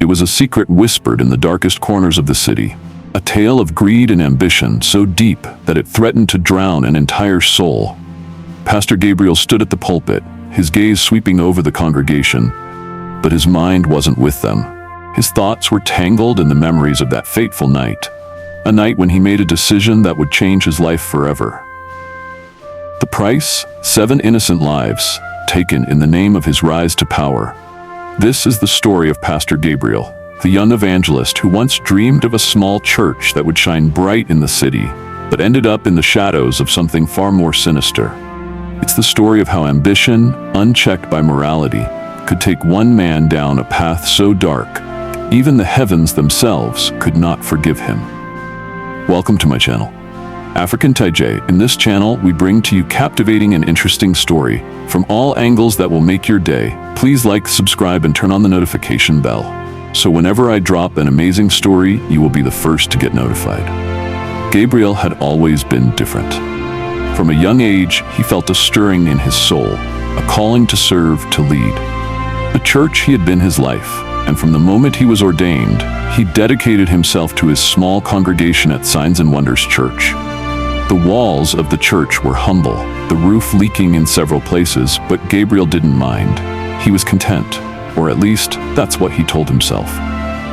It was a secret whispered in the darkest corners of the city, a tale of greed and ambition so deep that it threatened to drown an entire soul. Pastor Gabriel stood at the pulpit, his gaze sweeping over the congregation, but his mind wasn't with them. His thoughts were tangled in the memories of that fateful night, a night when he made a decision that would change his life forever. The price? 7 innocent lives, taken in the name of his rise to power. This is the story of Pastor Gabriel, the young evangelist who once dreamed of a small church that would shine bright in the city, but ended up in the shadows of something far more sinister. It's the story of how ambition, unchecked by morality, could take one man down a path so dark, even the heavens themselves could not forgive him. Welcome to my channel, Africanfolktales. In this channel, we bring to you captivating and interesting story from all angles that will make your day. Please like, subscribe, and turn on the notification bell, so whenever I drop an amazing story, you will be the first to get notified. Gabriel had always been different. From a young age, he felt a stirring in his soul, a calling to serve, to lead. The church he had been his life, and from the moment he was ordained, he dedicated himself to his small congregation at Signs and Wonders Church. The walls of the church were humble, the roof leaking in several places, but Gabriel didn't mind. He was content, or at least that's what he told himself.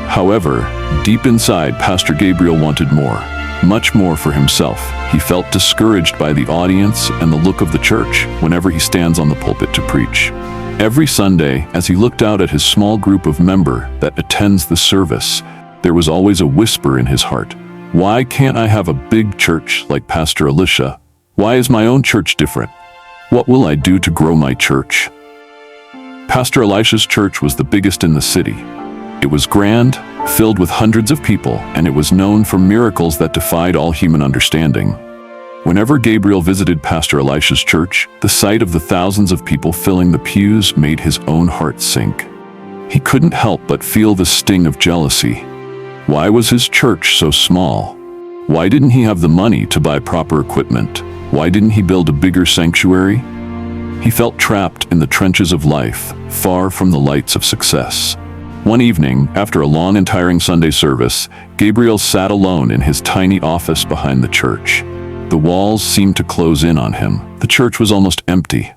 However, deep inside, Pastor Gabriel wanted more, much more for himself. He felt discouraged by the audience and the look of the church whenever he stands on the pulpit to preach. Every Sunday, as he looked out at his small group of members that attends the service, there was always a whisper in his heart. Why can't I have a big church like Pastor Elisha? Why is my own church different? What will I do to grow my church? Pastor Elisha's church was the biggest in the city. It was grand, filled with hundreds of people, and it was known for miracles that defied all human understanding. Whenever Gabriel visited Pastor Elisha's church, the sight of the thousands of people filling the pews made his own heart sink. He couldn't help but feel the sting of jealousy. Why was his church so small? Why didn't he have the money to buy proper equipment? Why didn't he build a bigger sanctuary? He felt trapped in the trenches of life, far from the lights of success. One evening, after a long and tiring Sunday service, Gabriel sat alone in his tiny office behind the church. The walls seemed to close in on him. The church was almost empty.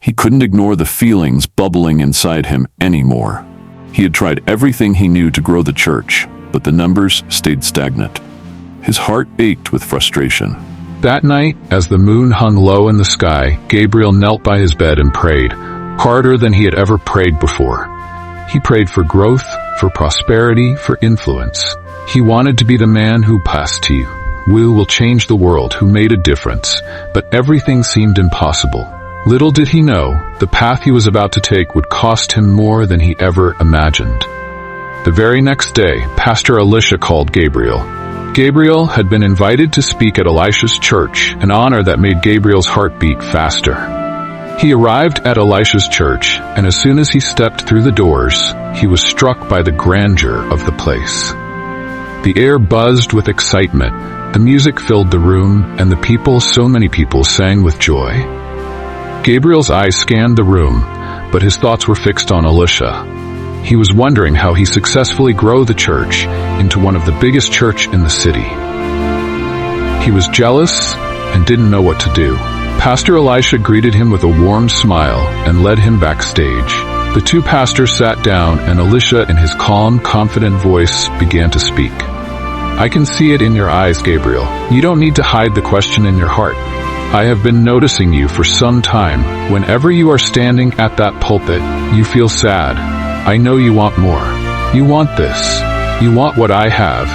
He couldn't ignore the feelings bubbling inside him anymore. He had tried everything he knew to grow the church, but the numbers stayed stagnant. His heart ached with frustration. That night, as the moon hung low in the sky, Gabriel knelt by his bed and prayed, harder than he had ever prayed before. He prayed for growth, for prosperity, for influence. He wanted to be the man who passed to you. Who will change the world, who made a difference, but everything seemed impossible. Little did he know, the path he was about to take would cost him more than he ever imagined. The very next day, Pastor Elisha called Gabriel. Gabriel had been invited to speak at Elisha's church, an honor that made Gabriel's heart beat faster. He arrived at Elisha's church, and as soon as he stepped through the doors, he was struck by the grandeur of the place. The air buzzed with excitement. The music filled the room, and the people, so many people, sang with joy. Gabriel's eyes scanned the room, but his thoughts were fixed on Elisha. He was wondering how he successfully grow the church into one of the biggest church in the city. He was jealous and didn't know what to do. Pastor Elisha greeted him with a warm smile and led him backstage. The two pastors sat down, and Elisha, in his calm, confident voice, began to speak. I can see it in your eyes, Gabriel. You don't need to hide the question in your heart. I have been noticing you for some time. Whenever you are standing at that pulpit, you feel sad. I know you want more. You want this. You want what I have.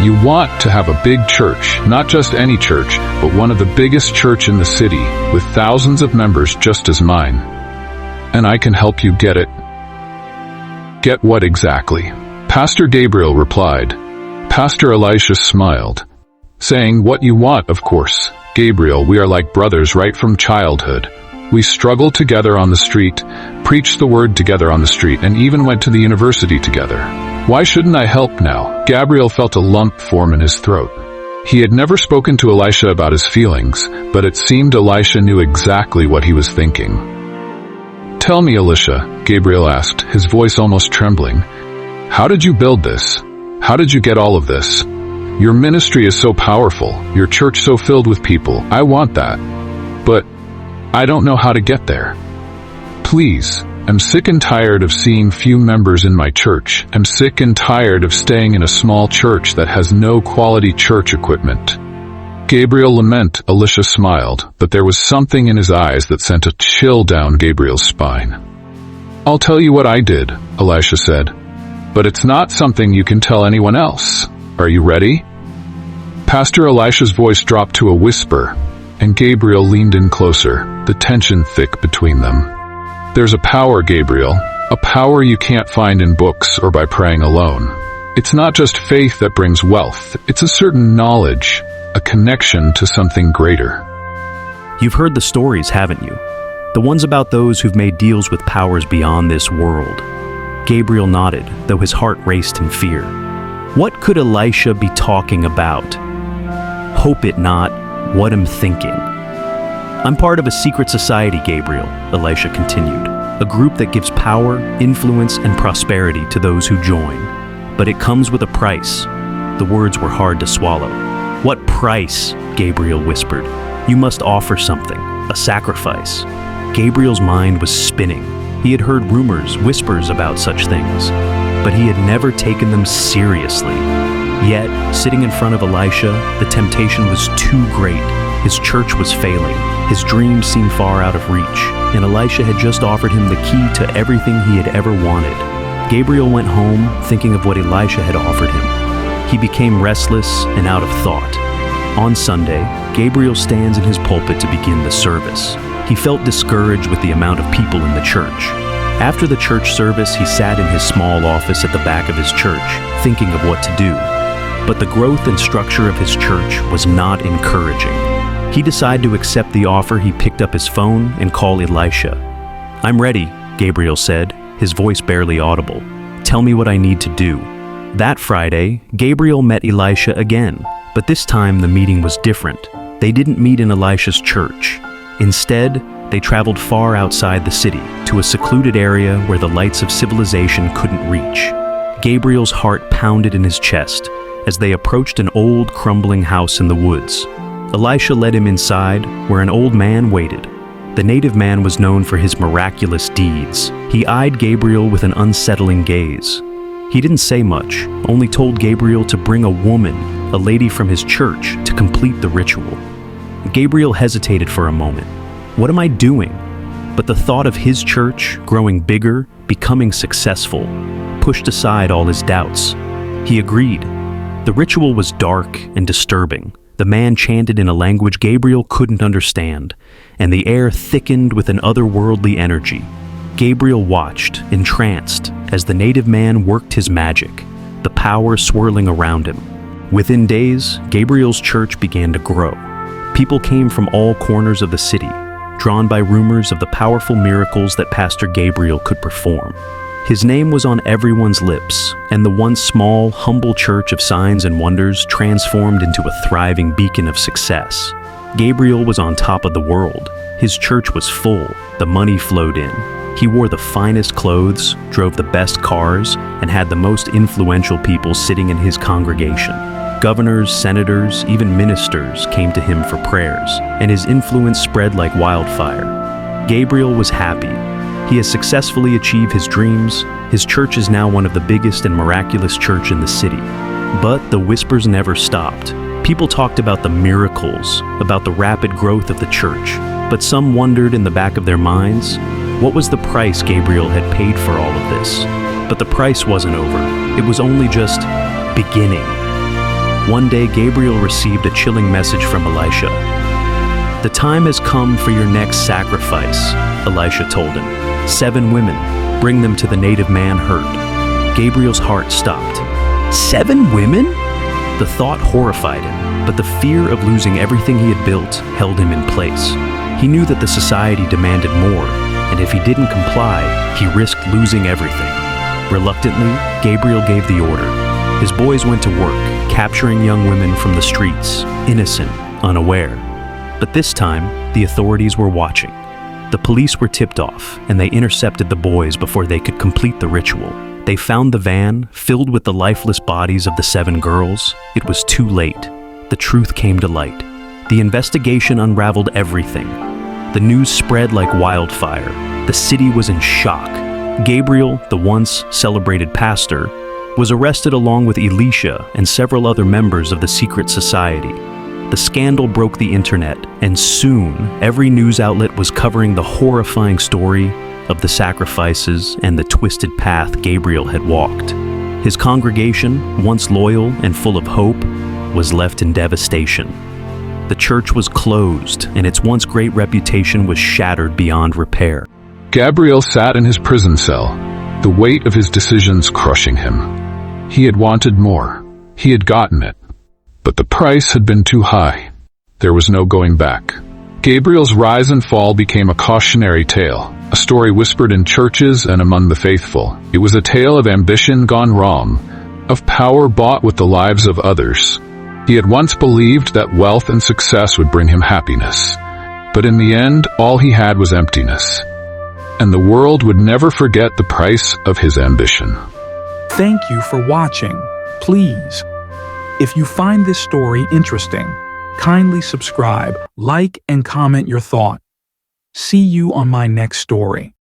You want to have a big church, not just any church, but one of the biggest church in the city, with thousands of members just as mine. And I can help you get it. Get what exactly? Pastor Gabriel replied. Pastor Elisha smiled, saying, what you want, of course. Gabriel, we are like brothers right from childhood. We struggled together on the street, preached the word together on the street, and even went to the university together. Why shouldn't I help now? Gabriel felt a lump form in his throat. He had never spoken to Elisha about his feelings, but it seemed Elisha knew exactly what he was thinking. Tell me, Elisha, Gabriel asked, his voice almost trembling. How did you build this? How did you get all of this? Your ministry is so powerful, your church so filled with people. I want that. But I don't know how to get there. Please, I'm sick and tired of seeing few members in my church. I'm sick and tired of staying in a small church that has no quality church equipment. Gabriel lament, Elisha smiled, but there was something in his eyes that sent a chill down Gabriel's spine. I'll tell you what I did, Elisha said, but it's not something you can tell anyone else. Are you ready? Pastor Elisha's voice dropped to a whisper, and Gabriel leaned in closer, the tension thick between them. There's a power, Gabriel, a power you can't find in books or by praying alone. It's not just faith that brings wealth, it's a certain knowledge, a connection to something greater. You've heard the stories, haven't you? The ones about those who've made deals with powers beyond this world. Gabriel nodded, though his heart raced in fear. What could Elisha be talking about? Hope it not, what I'm thinking. I'm part of a secret society, Gabriel, Elisha continued. A group that gives power, influence, and prosperity to those who join. But it comes with a price. The words were hard to swallow. What price? Gabriel whispered. You must offer something, a sacrifice. Gabriel's mind was spinning. He had heard rumors, whispers about such things, but he had never taken them seriously. Yet, sitting in front of Elisha, the temptation was too great. His church was failing. His dreams seemed far out of reach, and Elisha had just offered him the key to everything he had ever wanted. Gabriel went home thinking of what Elisha had offered him. He became restless and out of thought. On Sunday, Gabriel stands in his pulpit to begin the service. He felt discouraged with the amount of people in the church. After the church service, he sat in his small office at the back of his church, thinking of what to do. But the growth and structure of his church was not encouraging. He decided to accept the offer. He picked up his phone and called Elisha. I'm ready, Gabriel said, his voice barely audible. Tell me what I need to do. That Friday, Gabriel met Elisha again, but this time the meeting was different. They didn't meet in Elisha's church. Instead, they traveled far outside the city, to a secluded area where the lights of civilization couldn't reach. Gabriel's heart pounded in his chest as they approached an old, crumbling house in the woods. Elisha led him inside, where an old man waited. The native man was known for his miraculous deeds. He eyed Gabriel with an unsettling gaze. He didn't say much, only told Gabriel to bring a woman, a lady from his church, to complete the ritual. Gabriel hesitated for a moment. What am I doing? But the thought of his church growing bigger, becoming successful, pushed aside all his doubts. He agreed. The ritual was dark and disturbing. The man chanted in a language Gabriel couldn't understand, and the air thickened with an otherworldly energy. Gabriel watched, entranced, as the native man worked his magic, the power swirling around him. Within days, Gabriel's church began to grow. People came from all corners of the city, drawn by rumors of the powerful miracles that Pastor Gabriel could perform. His name was on everyone's lips, and the once small, humble church of signs and wonders transformed into a thriving beacon of success. Gabriel was on top of the world. His church was full. The money flowed in. He wore the finest clothes, drove the best cars, and had the most influential people sitting in his congregation. Governors, senators, even ministers came to him for prayers, and his influence spread like wildfire. Gabriel was happy. He has successfully achieved his dreams. His church is now one of the biggest and miraculous church in the city. But the whispers never stopped. People talked about the miracles, about the rapid growth of the church. But some wondered in the back of their minds, what was the price Gabriel had paid for all of this? But the price wasn't over. It was only just beginning. One day, Gabriel received a chilling message from Elisha. The time has come for your next sacrifice, Elisha told him. 7 women, bring them to the native man herd. Gabriel's heart stopped. 7 women? The thought horrified him, but the fear of losing everything he had built held him in place. He knew that the society demanded more, and if he didn't comply, he risked losing everything. Reluctantly, Gabriel gave the order. His boys went to work, capturing young women from the streets, innocent, unaware. But this time, the authorities were watching. The police were tipped off, and they intercepted the boys before they could complete the ritual. They found the van, filled with the lifeless bodies of the 7 girls. It was too late. The truth came to light. The investigation unraveled everything. The news spread like wildfire. The city was in shock. Gabriel, the once celebrated pastor, was arrested along with Elisha and several other members of the secret society. The scandal broke the internet, and soon every news outlet was covering the horrifying story of the sacrifices and the twisted path Gabriel had walked. His congregation, once loyal and full of hope, was left in devastation. The church was closed, and its once great reputation was shattered beyond repair. Gabriel sat in his prison cell, the weight of his decisions crushing him. He had wanted more. He had gotten it. But the price had been too high. There was no going back. Gabriel's rise and fall became a cautionary tale, a story whispered in churches and among the faithful. It was a tale of ambition gone wrong, of power bought with the lives of others. He had once believed that wealth and success would bring him happiness. But in the end, all he had was emptiness. And the world would never forget the price of his ambition. Thank you for watching. Please, if you find this story interesting, kindly subscribe, like, and comment your thought. See you on my next story.